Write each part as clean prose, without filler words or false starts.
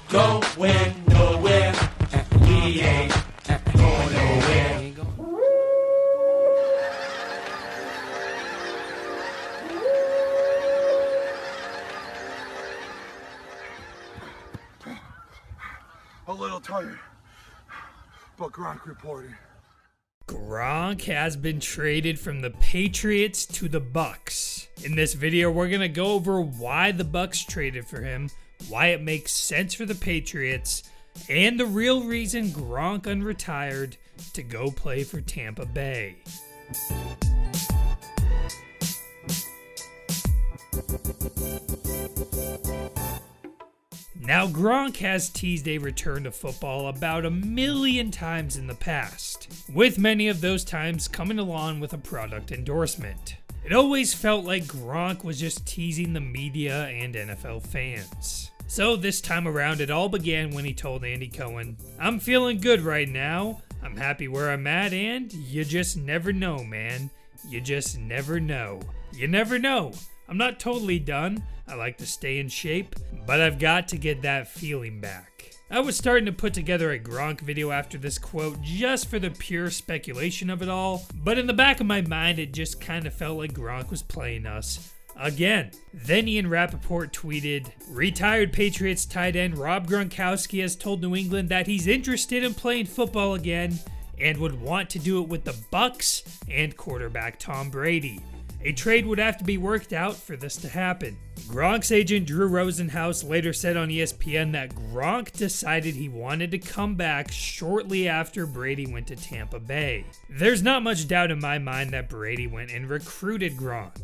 going nowhere. He ain't going nowhere. A little tired, but Gronk reported. Gronk has been traded from the Patriots to the Bucs. In this video, we're going to go over why the Bucs traded for him, why it makes sense for the Patriots, and the real reason Gronk unretired to go play for Tampa Bay. Now, Gronk has teased a return to football about 1,000,000 times in the past, with many of those times coming along with a product endorsement. It always felt like Gronk was just teasing the media and NFL fans. So this time around, it all began when he told Andy Cohen, "I'm feeling good right now, I'm happy where I'm at, and you just never know, man. You just never know. You never know. I'm not totally done. I like to stay in shape, but I've got to get that feeling back." I was starting to put together a Gronk video after this quote just for the pure speculation of it all, but in the back of my mind it just kind of felt like Gronk was playing us again. Then Ian Rappaport tweeted, "Retired Patriots tight end Rob Gronkowski has told New England that he's interested in playing football again and would want to do it with the Bucs and quarterback Tom Brady. A trade would have to be worked out for this to happen." Gronk's agent Drew Rosenhaus later said on ESPN that Gronk decided he wanted to come back shortly after Brady went to Tampa Bay. There's not much doubt in my mind that Brady went and recruited Gronk.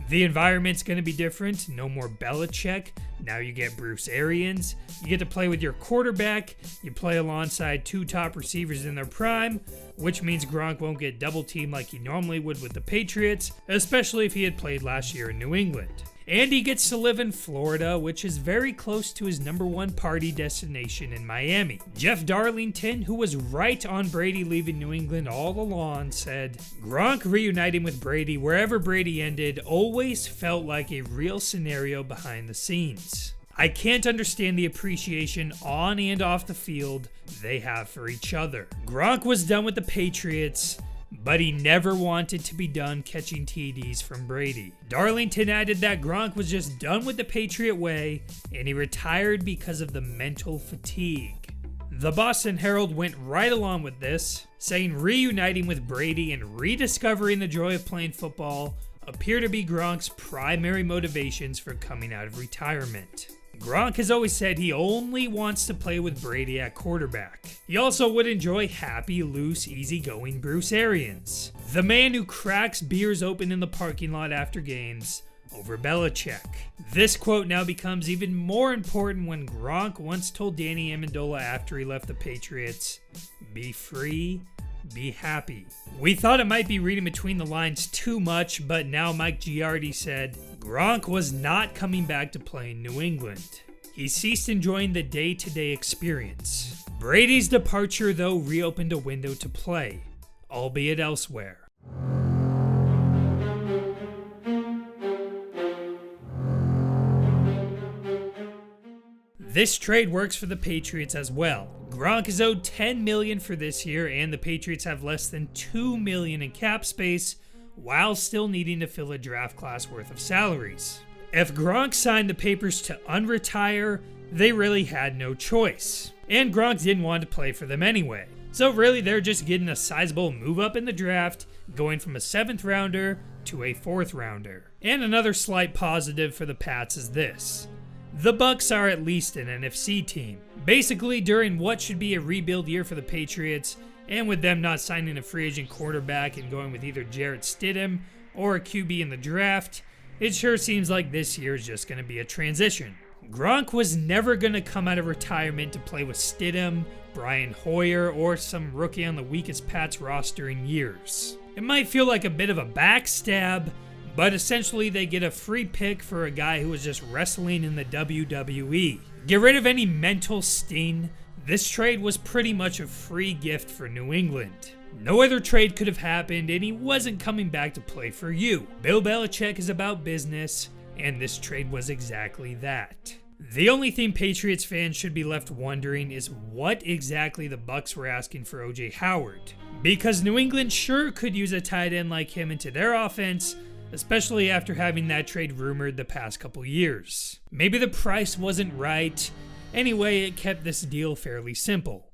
The environment's going to be different. No more Belichick. Now you get Bruce Arians. You get to play with your quarterback. You play alongside two top receivers in their prime, which means Gronk won't get double teamed like he normally would with the Patriots, especially if he had played last year in New England. And he gets to live in Florida, which is very close to his #1 party destination in Miami. Jeff Darlington, who was right on Brady leaving New England all along, said, "Gronk reuniting with Brady wherever Brady ended always felt like a real scenario behind the scenes. I can't understand the appreciation on and off the field they have for each other. Gronk was done with the Patriots, but he never wanted to be done catching TDs from Brady." Darlington added that Gronk was just done with the Patriot way, and he retired because of the mental fatigue. The Boston Herald went right along with this, saying reuniting with Brady and rediscovering the joy of playing football appear to be Gronk's primary motivations for coming out of retirement. Gronk has always said he only wants to play with Brady at quarterback. He also would enjoy happy, loose, easygoing Bruce Arians, the man who cracks beers open in the parking lot after games, over Belichick. This quote now becomes even more important when Gronk once told Danny Amendola after he left the Patriots, "Be free, be happy." We thought it might be reading between the lines too much, but now Mike Giardi said, Gronk was not coming back to play in New England. He ceased enjoying the day-to-day experience. Brady's departure, though, reopened a window to play, albeit elsewhere. This trade works for the Patriots as well. Gronk is owed $10 million for this year, and the Patriots have less than $2 million in cap space, while still needing to fill a draft class worth of salaries. If Gronk signed the papers to unretire, they really had no choice. And Gronk didn't want to play for them anyway. So really they're just getting a sizable move up in the draft, going from a 7th rounder to a 4th rounder. And another slight positive for the Pats is this. The Bucs are at least an NFC team. Basically, during what should be a rebuild year for the Patriots, and with them not signing a free agent quarterback and going with either Jarrett Stidham or a QB in the draft, it sure seems like this year is just going to be a transition. Gronk was never going to come out of retirement to play with Stidham, Brian Hoyer, or some rookie on the weakest Pats roster in years. It might feel like a bit of a backstab, but essentially they get a free pick for a guy who was just wrestling in the WWE. Get rid of any mental sting. This trade was pretty much a free gift for New England. No other trade could have happened, and he wasn't coming back to play for you. Bill Belichick is about business, and this trade was exactly that. The only thing Patriots fans should be left wondering is what exactly the Bucs were asking for O.J. Howard. Because New England sure could use a tight end like him into their offense, especially after having that trade rumored the past couple years. Maybe the price wasn't right. Anyway, it kept this deal fairly simple.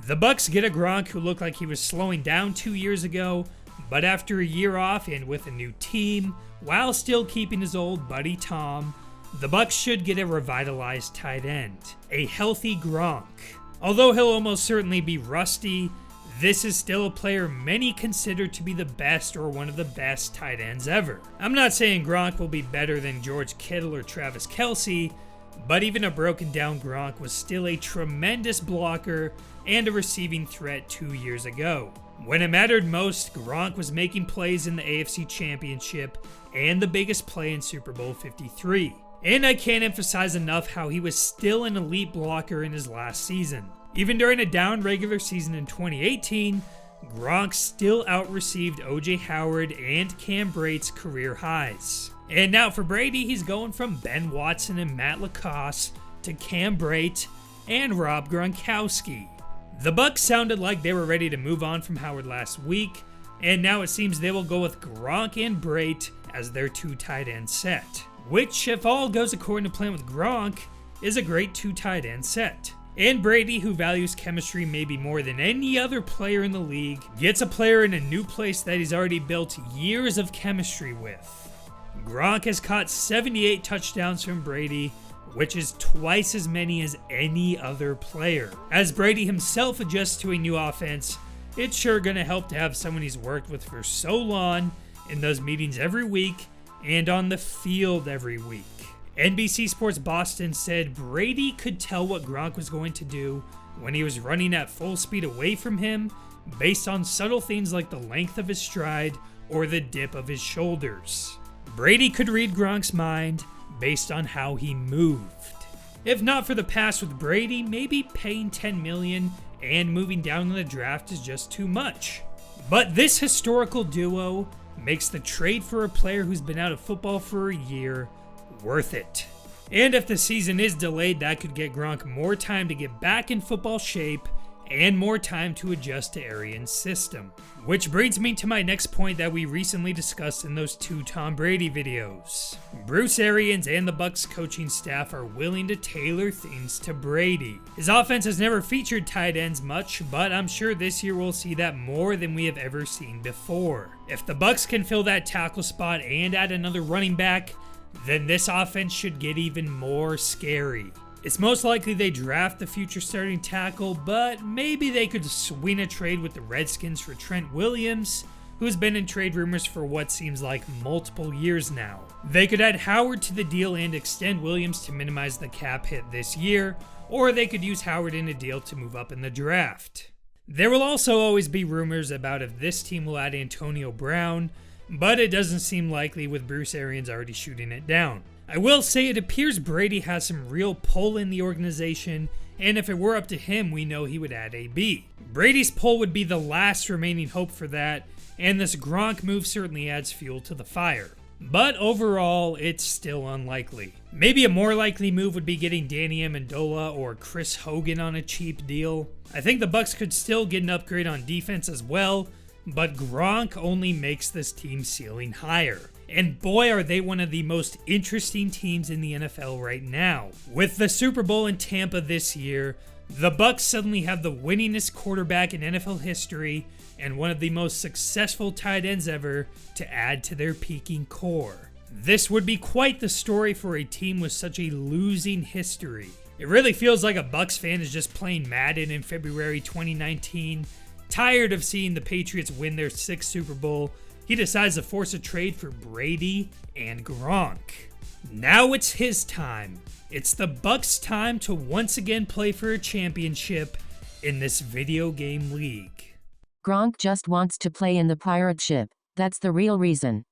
The Bucs get a Gronk who looked like he was slowing down 2 years ago, but after a year off and with a new team, while still keeping his old buddy Tom, the Bucs should get a revitalized tight end, a healthy Gronk. Although he'll almost certainly be rusty, this is still a player many consider to be the best or one of the best tight ends ever. I'm not saying Gronk will be better than George Kittle or Travis Kelce, but even a broken down Gronk was still a tremendous blocker and a receiving threat 2 years ago. When it mattered most, Gronk was making plays in the AFC Championship and the biggest play in Super Bowl 53. And I can't emphasize enough how he was still an elite blocker in his last season. Even during a down regular season in 2018, Gronk still out-received O.J. Howard and Cam Brate's career highs. And now for Brady, he's going from Ben Watson and Matt LaCosse to Cam Brate and Rob Gronkowski. The Bucs sounded like they were ready to move on from Howard last week, and now it seems they will go with Gronk and Brate as their two tight end set. Which, if all goes according to plan with Gronk, is a great two tight end set. And Brady, who values chemistry maybe more than any other player in the league, gets a player in a new place that he's already built years of chemistry with. Gronk has caught 78 touchdowns from Brady, which is twice as many as any other player. As Brady himself adjusts to a new offense, it's sure going to help to have someone he's worked with for so long in those meetings every week and on the field every week. NBC Sports Boston said Brady could tell what Gronk was going to do when he was running at full speed away from him based on subtle things like the length of his stride or the dip of his shoulders. Brady could read Gronk's mind based on how he moved. If not for the pass with Brady, maybe paying $10 million and moving down in the draft is just too much. But this historical duo makes the trade for a player who's been out of football for a year worth it. And if the season is delayed, that could get Gronk more time to get back in football shape and more time to adjust to Arians' system. Which brings me to my next point that we recently discussed in those two Tom Brady videos. Bruce Arians and the Bucs coaching staff are willing to tailor things to Brady. His offense has never featured tight ends much, but I'm sure this year we'll see that more than we have ever seen before. If the Bucs can fill that tackle spot and add another running back, then this offense should get even more scary. It's most likely they draft the future starting tackle, but maybe they could swing a trade with the Redskins for Trent Williams, who's been in trade rumors for what seems like multiple years now. They could add Howard to the deal and extend Williams to minimize the cap hit this year, or they could use Howard in a deal to move up in the draft. There will also always be rumors about if this team will add Antonio Brown, but it doesn't seem likely with Bruce Arians already shooting it down. I will say it appears Brady has some real pull in the organization, and if it were up to him, we know he would add AB. Brady's pull would be the last remaining hope for that, and this Gronk move certainly adds fuel to the fire. But overall, it's still unlikely. Maybe a more likely move would be getting Danny Amendola or Chris Hogan on a cheap deal. I think the Bucs could still get an upgrade on defense as well, but Gronk only makes this team ceiling higher. And boy, are they one of the most interesting teams in the NFL right now. With the Super Bowl in Tampa this year, the Bucs suddenly have the winningest quarterback in NFL history and one of the most successful tight ends ever to add to their peaking core. This would be quite the story for a team with such a losing history. It really feels like a Bucs fan is just playing Madden in February 2019, tired of seeing the Patriots win their 6th Super Bowl. He decides to force a trade for Brady and Gronk. Now it's his time. It's the Bucs' time to once again play for a championship in this video game league. Gronk just wants to play in the pirate ship. That's the real reason.